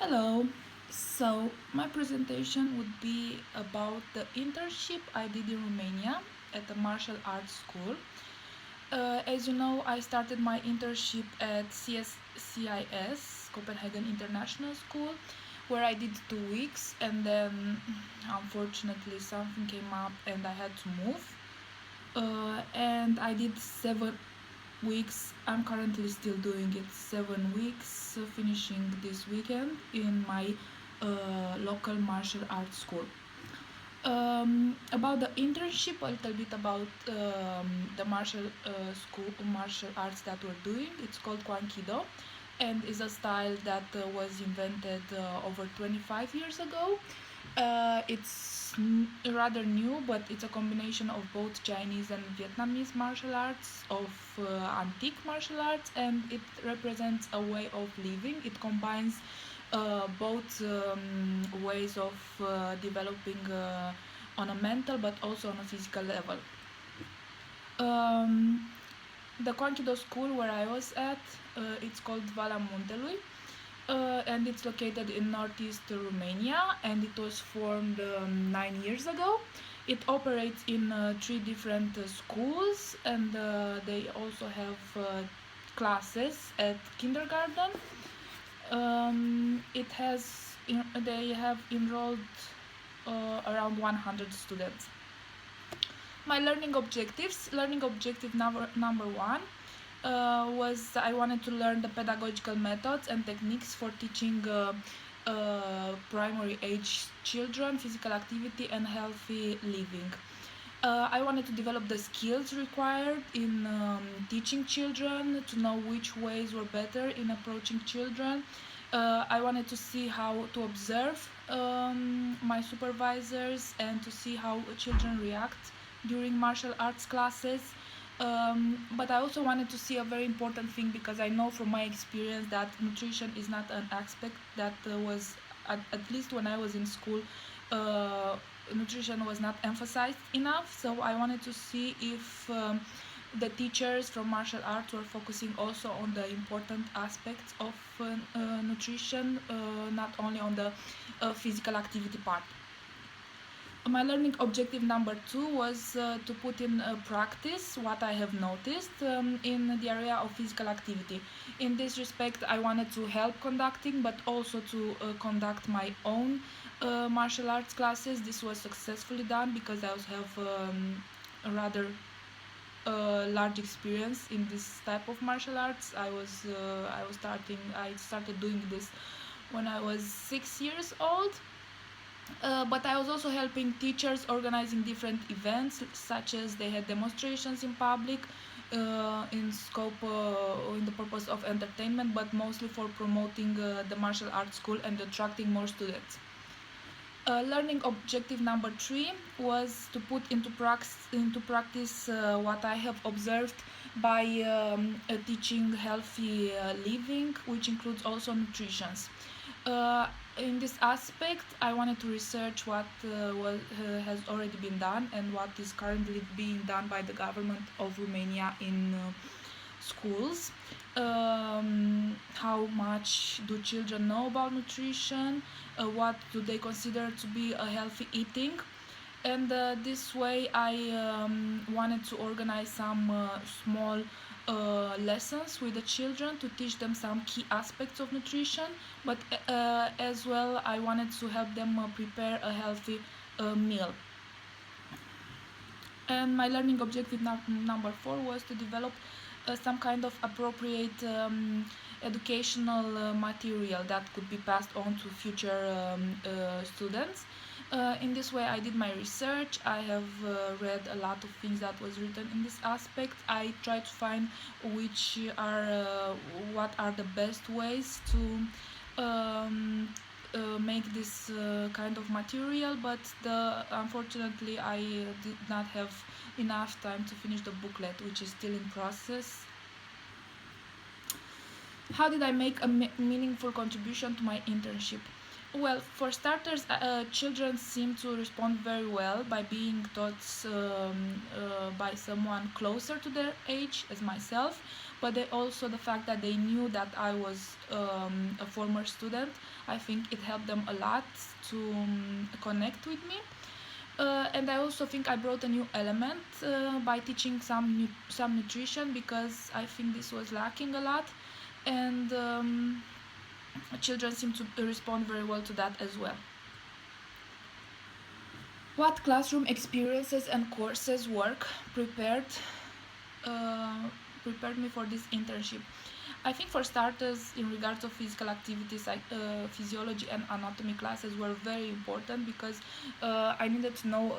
Hello. So, my presentation would be about the internship I did in Romania at the martial arts school. As you know, I started my internship at CSCIS, Copenhagen International School, where I did 2 weeks, and then unfortunately something came up and I had to move. And I did 7 weeks. I'm currently still doing it. 7 weeks, finishing this weekend in my local martial arts school. About the internship, a little bit about the martial arts that we're doing. It's called Kwan Kido, and is a style that was invented over 25 years ago. It's rather new, but it's a combination of both Chinese and Vietnamese martial arts, of antique martial arts, and it represents a way of living. It combines both ways of developing on a mental but also on a physical level. Um, the Conchido school where I was at, it's called Vala Muntelui, and it's located in northeast Romania, and it was formed 9 years ago. It operates in three different schools, and they also have classes at kindergarten. They have enrolled around 100 students. My learning objective number one was I wanted to learn the pedagogical methods and techniques for teaching primary age children physical activity and healthy living. I wanted to develop the skills required in teaching children, to know which ways were better in approaching children. I wanted to see how to observe my supervisors and to see how children react during martial arts classes. But I also wanted to see a very important thing, because I know from my experience that nutrition is not an aspect that was, at least when I was in school, uh, nutrition was not emphasized enough. So I wanted to see if the teachers from martial arts were focusing also on the important aspects of nutrition, not only on the physical activity part. My learning objective number two was to put in practice what I have noticed in the area of physical activity. In this respect, I wanted to help conducting, but also to conduct my own martial arts classes. This was successfully done because I also have a rather large experience in this type of martial arts. I started doing this when I was 6 years old, but I was also helping teachers organizing different events, such as they had demonstrations in public, in the purpose of entertainment, but mostly for promoting the martial arts school and attracting more students. Learning objective number three was to put into practice what I have observed by teaching healthy living, which includes also nutrition. Uh, in this aspect, I wanted to research what has already been done and what is currently being done by the government of Romania in schools. How much do children know about nutrition? What do they consider to be a healthy eating? And this way, I wanted to organize some small lessons with the children to teach them some key aspects of nutrition, but as well, I wanted to help them prepare a healthy meal. And my learning objective number four was to develop some kind of appropriate educational material that could be passed on to future students. In this way, I did my research. I have read a lot of things that was written in this aspect. I tried to find which are what are the best ways to make this kind of material, but unfortunately I did not have enough time to finish the booklet, which is still in process. How did I make a meaningful contribution to my internship? Well, for starters, children seem to respond very well by being taught by someone closer to their age as myself. but also the fact that they knew that I was a former student. I think it helped them a lot to connect with me. And I also think I brought a new element by teaching some nutrition, because I think this was lacking a lot, and children seem to respond very well to that as well. What classroom experiences and courses work uh, prepared me for this internship? I think for starters, in regards of physical activities, like physiology and anatomy classes were very important, because I needed to know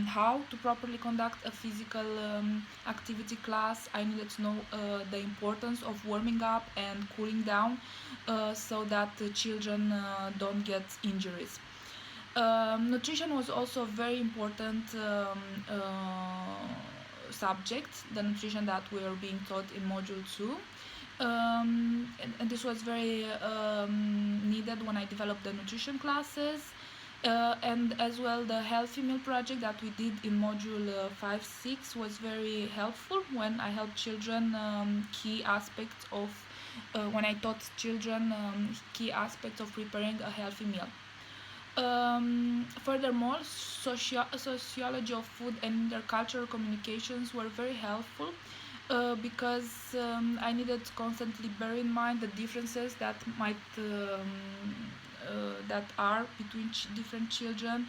how to properly conduct a physical activity class. I needed to know the importance of warming up and cooling down, so that the children don't get injuries. Nutrition was also a very important subject, the nutrition that we are being taught in Module 2. And this was very needed when I developed the nutrition classes. And as well, the healthy meal project that we did in module 5-6 was very helpful when I helped children key aspects of when I taught children key aspects of preparing a healthy meal. Furthermore, sociology of food and intercultural communications were very helpful, because I needed to constantly bear in mind the differences that are between different children.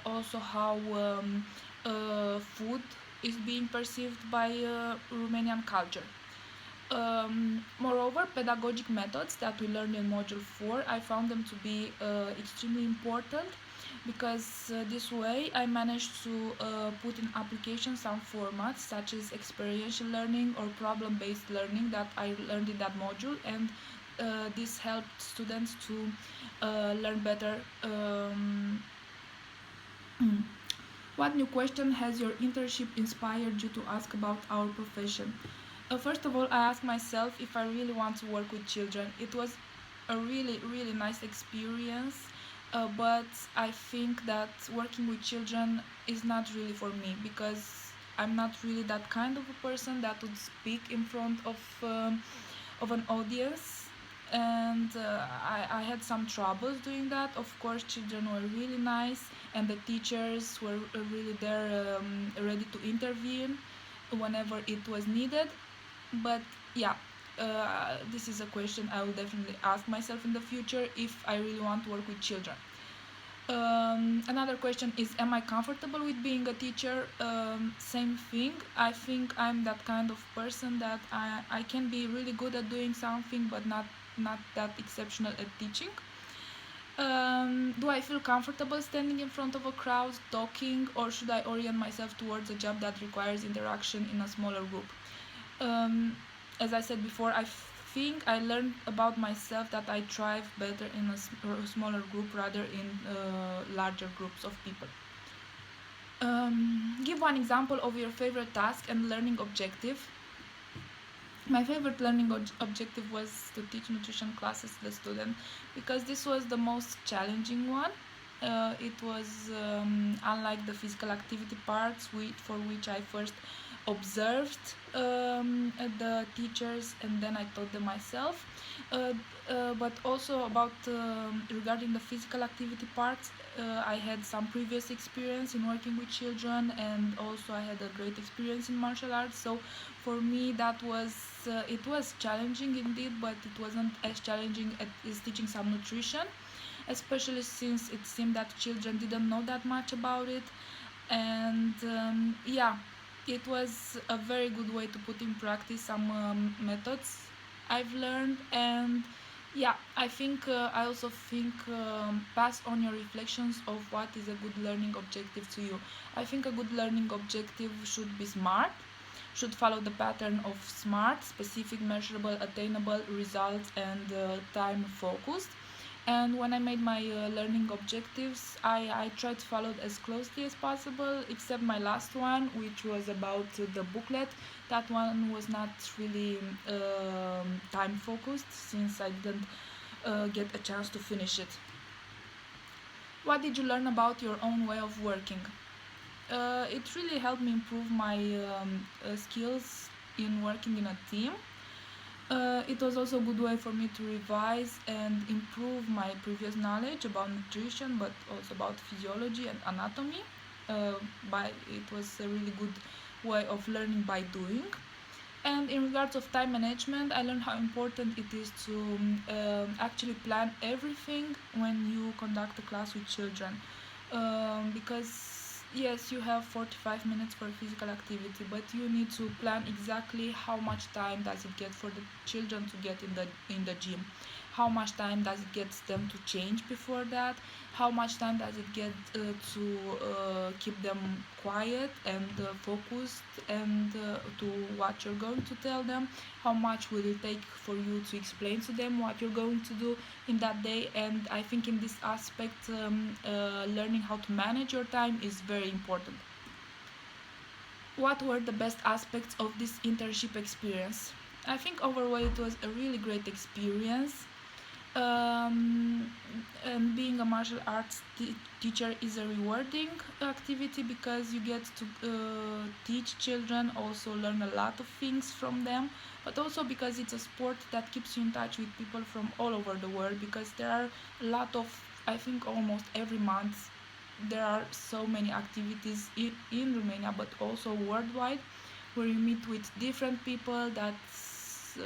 Also, how food is being perceived by Romanian culture. Moreover, pedagogic methods that we learned in Module 4, I found them to be extremely important, because this way I managed to put in application some formats such as experiential learning or problem-based learning that I learned in that module, and this helped students to learn better. What new question has your internship inspired you to ask about our profession? First of all, I asked myself if I really want to work with children. It was a really, really nice experience, but I think that working with children is not really for me, because I'm not really that kind of a person that would speak in front of an audience, and I had some troubles doing that. Of course, children were really nice, and the teachers were really there, ready to intervene whenever it was needed. But yeah, this is a question I will definitely ask myself in the future, if I really want to work with children. Another question is, am I comfortable with being a teacher? Same thing. I think I'm that kind of person that I can be really good at doing something, but not that exceptional at teaching. Do I feel comfortable standing in front of a crowd talking, or should I orient myself towards a job that requires interaction in a smaller group? um, as I said before, I think I learned about myself that I thrive better in a smaller group rather in larger groups of people. Give one example of your favorite task and learning objective. My favorite learning objective was to teach nutrition classes to the student, because this was the most challenging one. It was unlike the physical activity parts, for which I first observed the teachers and then I taught them myself. But also about regarding the physical activity parts, I had some previous experience in working with children, and also I had a great experience in martial arts. So for me, that was it was challenging indeed, but it wasn't as challenging as teaching some nutrition, especially since it seemed that children didn't know that much about it. And yeah, it was a very good way to put in practice some methods I've learned. And yeah, I also think pass on your reflections of what is a good learning objective to you. I think a good learning objective should be SMART, should follow the pattern of SMART: specific, measurable, attainable, results, and time focused. And when I made my learning objectives, I tried to follow it as closely as possible, except my last one, which was about the booklet. That one was not really time focused, since I didn't get a chance to finish it. What did you learn about your own way of working? It really helped me improve my skills in working in a team. It was also a good way for me to revise and improve my previous knowledge about nutrition, but also about physiology and anatomy. Uh, it was a really good way of learning by doing. And in regards of time management, I learned how important it is to actually plan everything when you conduct a class with children. Because yes, you have 45 minutes for physical activity, but you need to plan exactly how much time does it get for the children to get in the gym, how much time does it get them to change before that, how much time does it get to keep them quiet and focused and to what you're going to tell them, how much will it take for you to explain to them what you're going to do in that day. And I think in this aspect, learning how to manage your time is very important. What were the best aspects of this internship experience? I think overall it was a really great experience. um, and being a martial arts teacher is a rewarding activity because you get to teach children, also learn a lot of things from them, but also because it's a sport that keeps you in touch with people from all over the world, because there are a lot of, I think almost every month there are so many activities in Romania but also worldwide, where you meet with different people that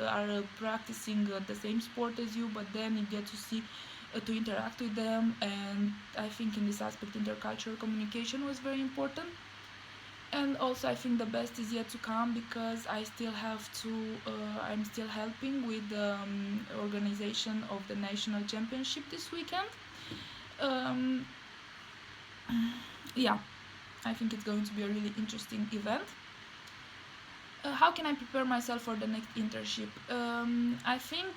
are practicing the same sport as you, but then you get to see to interact with them. And I think in this aspect intercultural communication was very important. And also I think the best is yet to come, because I'm still helping with the organization of the national championship this weekend. um, yeah, I think it's going to be a really interesting event. How can I prepare myself for the next internship? I think,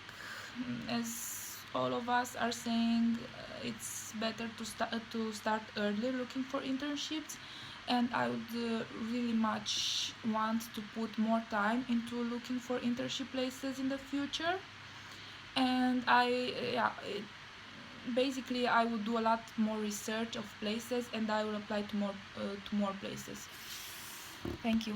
as all of us are saying, it's better to start early looking for internships, and I would really much want to put more time into looking for internship places in the future. And basically I would do a lot more research of places, and I will apply to more places. Thank you.